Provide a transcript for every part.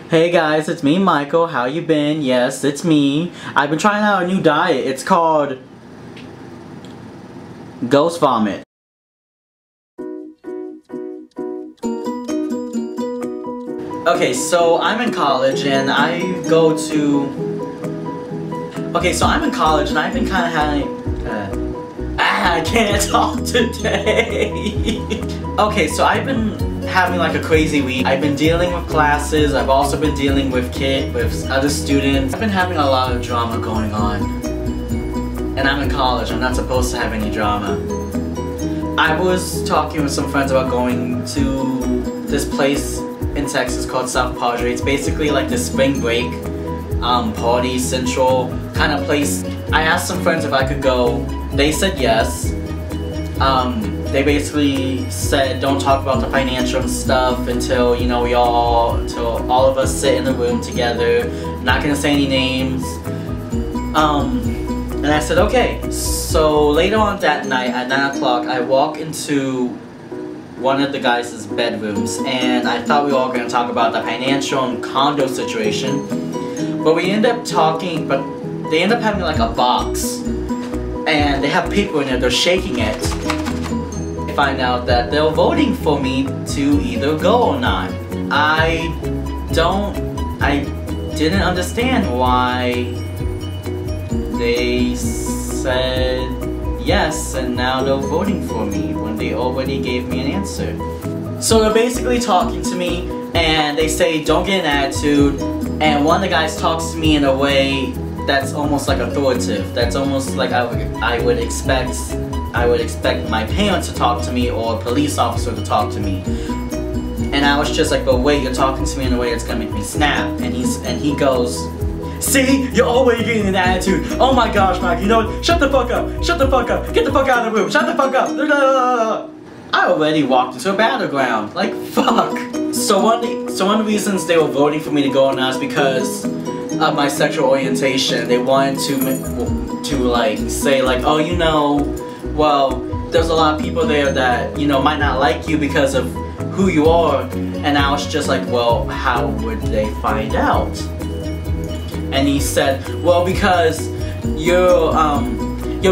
Hey guys, it's me, Michael. How you been? Yes, it's me. I've been trying out a new diet. It's called Ghost Vomit. Okay, so I'm in college and I go to... Okay, so I'm in college and I've been kind of having... I can't talk today. Okay, so I've been having like a crazy week. I've been dealing with classes. I've also been dealing with other students. I've been having a lot of drama going on. And I'm in college. I'm not supposed to have any drama. I was talking with some friends about going to this place in Texas called South Padre. It's basically like the spring break party central kind of place. I asked some friends if I could go. They said yes. They basically said don't talk about the financial stuff until, you know, until all of us sit in the room together. Not gonna say any names. And I said okay. So later on that night at 9 o'clock, I walk into one of the guys' bedrooms and I thought we were all gonna talk about the financial and condo situation. But we end up talking, but they end up having like a box. And they have paper in it, they're shaking it. I find out that they're voting for me to either go or not. I didn't understand why they said yes and now they're voting for me when they already gave me an answer. So they're basically talking to me and they say don't get an attitude, and one of the guys talks to me in a way that's almost like authoritative. That's almost like I would expect my parents to talk to me or a police officer to talk to me. And I was just like, but wait, you're talking to me in a way that's gonna make me snap. And he goes, see, you're always getting an attitude. Oh my gosh, Mike, you know, shut the fuck up, shut the fuck up, get the fuck out of the room, shut the fuck up. I already walked into a battleground, like fuck. So one of the reasons they were voting for me to go now is because of my sexual orientation. They wanted to like say like, oh, you know, well, there's a lot of people there that, you know, might not like you because of who you are. And I was just like, well, how would they find out? And he said, well, because you're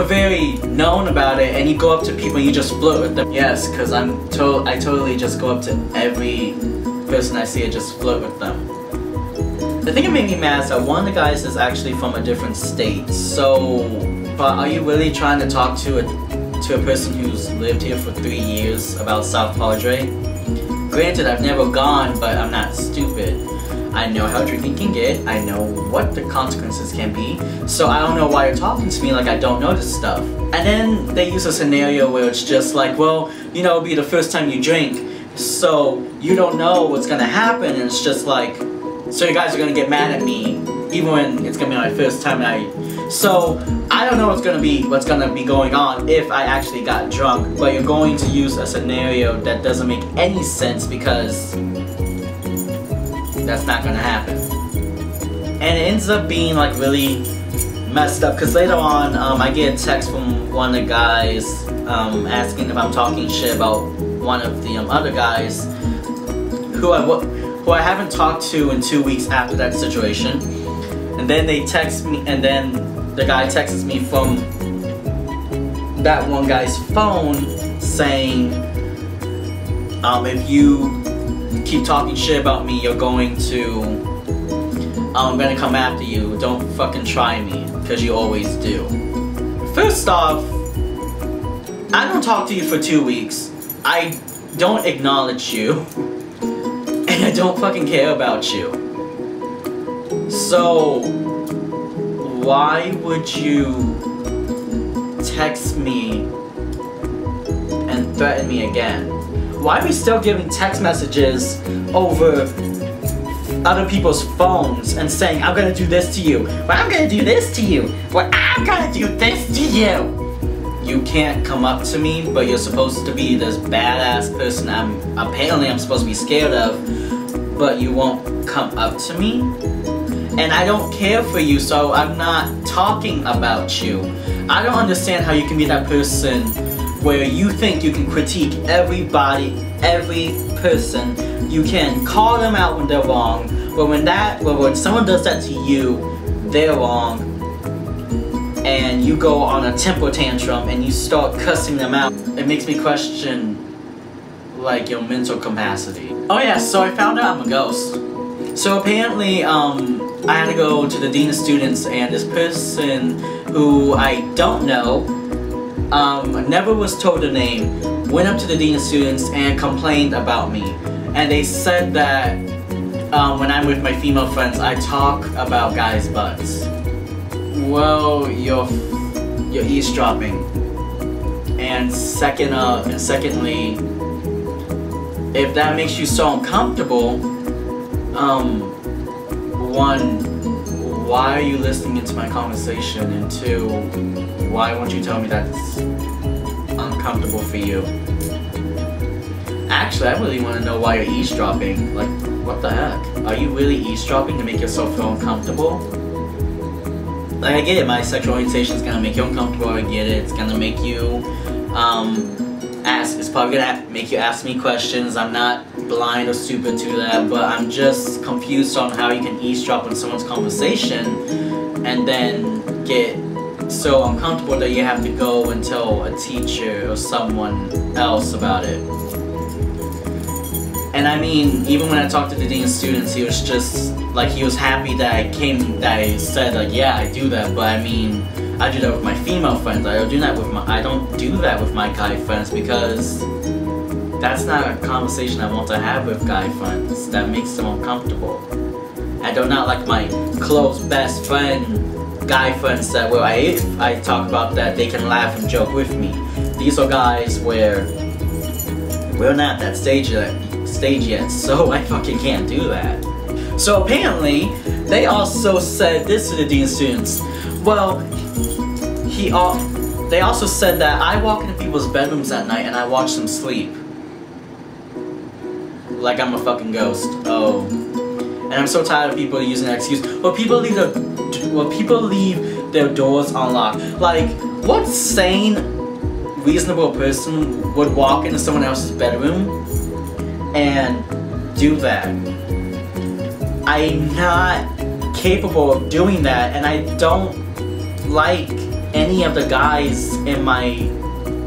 very known about it and you go up to people and you just flirt with them. Yes, because I totally just go up to every person I see and just flirt with them. The thing that made me mad is that one of the guys is actually from a different state. So, but are you really trying to talk to a person who's lived here for 3 years about South Padre? Granted, I've never gone, but I'm not stupid. I know how drinking can get. I know what the consequences can be. So I don't know why you're talking to me like I don't know this stuff. And then they use a scenario where it's just like, well, you know, it'll be the first time you drink, so you don't know what's gonna happen, and it's just like, so you guys are gonna get mad at me, even when it's gonna be my first time. So I don't know what's gonna be going on if I actually got drunk. But you're going to use a scenario that doesn't make any sense because that's not gonna happen. And it ends up being like really messed up because later on, I get a text from one of the guys asking if I'm talking shit about one of the other guys who I haven't talked to in 2 weeks after that situation. And then they text me, and then the guy texts me from that one guy's phone saying, if you keep talking shit about me, I'm gonna come after you. Don't fucking try me, because you always do. First off, I don't talk to you for 2 weeks. I don't acknowledge you. And I don't fucking care about you. So, why would you text me and threaten me again? Why are we still giving text messages over other people's phones and saying, I'm gonna do this to you, well, I'm gonna do this to you, well, I'm gonna do this to you? You can't come up to me, but you're supposed to be this badass person apparently I'm supposed to be scared of, but you won't come up to me? And I don't care for you, so I'm not talking about you. I don't understand how you can be that person where you think you can critique everybody, every person you can call them out when they're wrong, but when someone does that to you, they're wrong, and you go on a temper tantrum and you start cussing them out, it makes me question, like, your mental capacity. Oh yeah, so I found out I'm a ghost. So apparently, I had to go to the dean of students, and this person who I don't know, never was told the name, went up to the dean of students and complained about me. And they said that when I'm with my female friends, I talk about guys' butts. Well, you're eavesdropping. And secondly, if that makes you so uncomfortable, one, why are you listening into my conversation? And two, why won't you tell me that's uncomfortable for you? Actually, I really want to know why you're eavesdropping. Like, what the heck? Are you really eavesdropping to make yourself feel uncomfortable? Like, I get it, my sexual orientation is gonna make you uncomfortable, I get it, it's gonna make you, it's probably gonna make you ask me questions. I'm not blind or stupid to that, but I'm just confused on how you can eavesdrop on someone's conversation and then get so uncomfortable that you have to go and tell a teacher or someone else about it. And I mean, even when I talked to the dean of students, he was just, like, he was happy that I said, like, yeah, I do that, but I mean, I do that with my female friends. I don't do that with my guy friends, because that's not a conversation I want to have with guy friends. That makes them uncomfortable. I do not like my close best friend guy friends that where I talk about that they can laugh and joke with me. These are guys where we're not at that stage yet, so I fucking can't do that. So apparently, they also said this to the dean of students. Well, they also said that I walk into people's bedrooms at night and I watch them sleep. Like I'm a fucking ghost. Oh. And I'm so tired of people using that excuse. Well, people leave their doors unlocked. Like, what sane, reasonable person would walk into someone else's bedroom and do that? I'm not capable of doing that, and I don't like any of the guys in my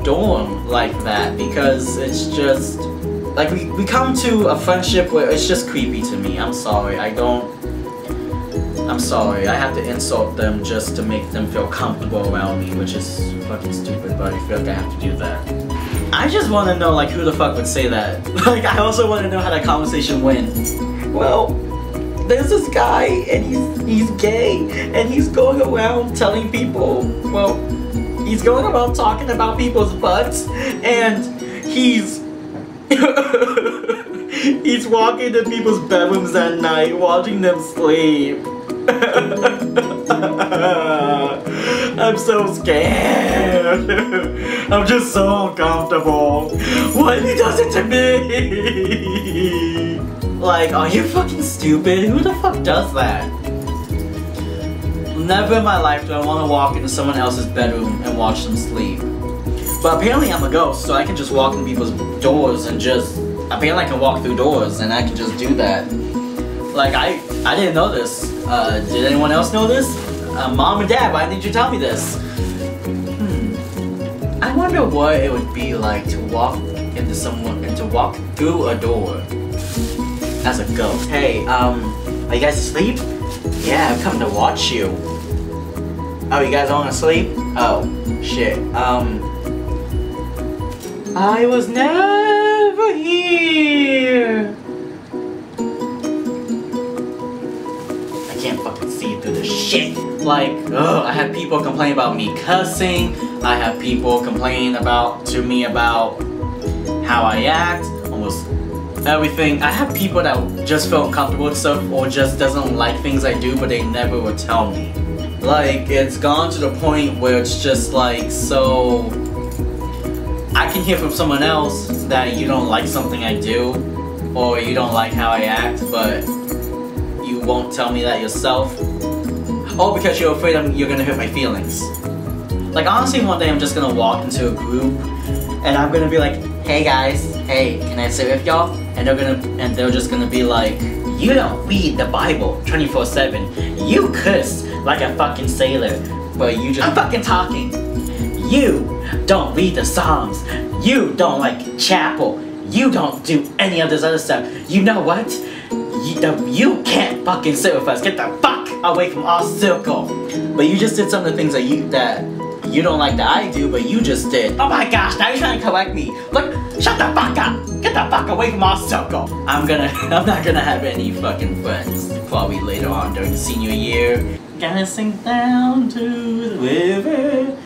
dorm like that, because it's just like we come to a friendship where it's just creepy to me. I'm sorry, I have to insult them just to make them feel comfortable around me, which is fucking stupid, but I feel like I have to do that. I just want to know, like, who the fuck would say that? Like, I also want to know how that conversation went. Well, there's this guy, and he's gay, and he's going around telling people, well, he's going around talking about people's butts, and he's he's walking to people's bedrooms at night, watching them sleep. I'm so scared. I'm just so uncomfortable. Why he does it to me? Like, are you fucking stupid? Who the fuck does that? Never in my life do I want to walk into someone else's bedroom and watch them sleep. But apparently I'm a ghost, so I can just walk in people's doors and just... Apparently I can walk through doors and I can just do that. Like, I didn't know this. Did anyone else know this? Mom and Dad, why didn't you tell me this? I wonder what it would be like to walk into someone and to walk through a door as a ghost. Hey, are you guys asleep? Yeah, I'm coming to watch you. Oh, you guys all want to sleep? Oh, shit. I was never here. I can't fucking see through this shit. Like, ugh, I have people complain about me cussing. I have people complain to me about how I act, almost everything. I have people that just feel uncomfortable with stuff or just doesn't like things I do, but they never would tell me. Like, it's gone to the point where it's just like, so I can hear from someone else that you don't like something I do, or you don't like how I act, but you won't tell me that yourself. Oh, because you're afraid you're gonna hurt my feelings. Like, honestly, one day I'm just gonna walk into a group and I'm gonna be like, hey guys, hey, can I sit with y'all? and they're just gonna be like, you don't read the Bible 24/7. You cuss like a fucking sailor, but you just— I'm fucking talking. You don't read the Psalms. You don't like chapel. You don't do any of this other stuff. You know what? You can't fucking sit with us. Get the fuck away from our circle. But you just did some of the things that you don't like that I do, but you just did. Oh my gosh, now you're trying to correct me. Look, shut the fuck up. Get the fuck away from our circle. I'm not gonna have any fucking friends probably later on during the senior year. Gotta sink down to the river.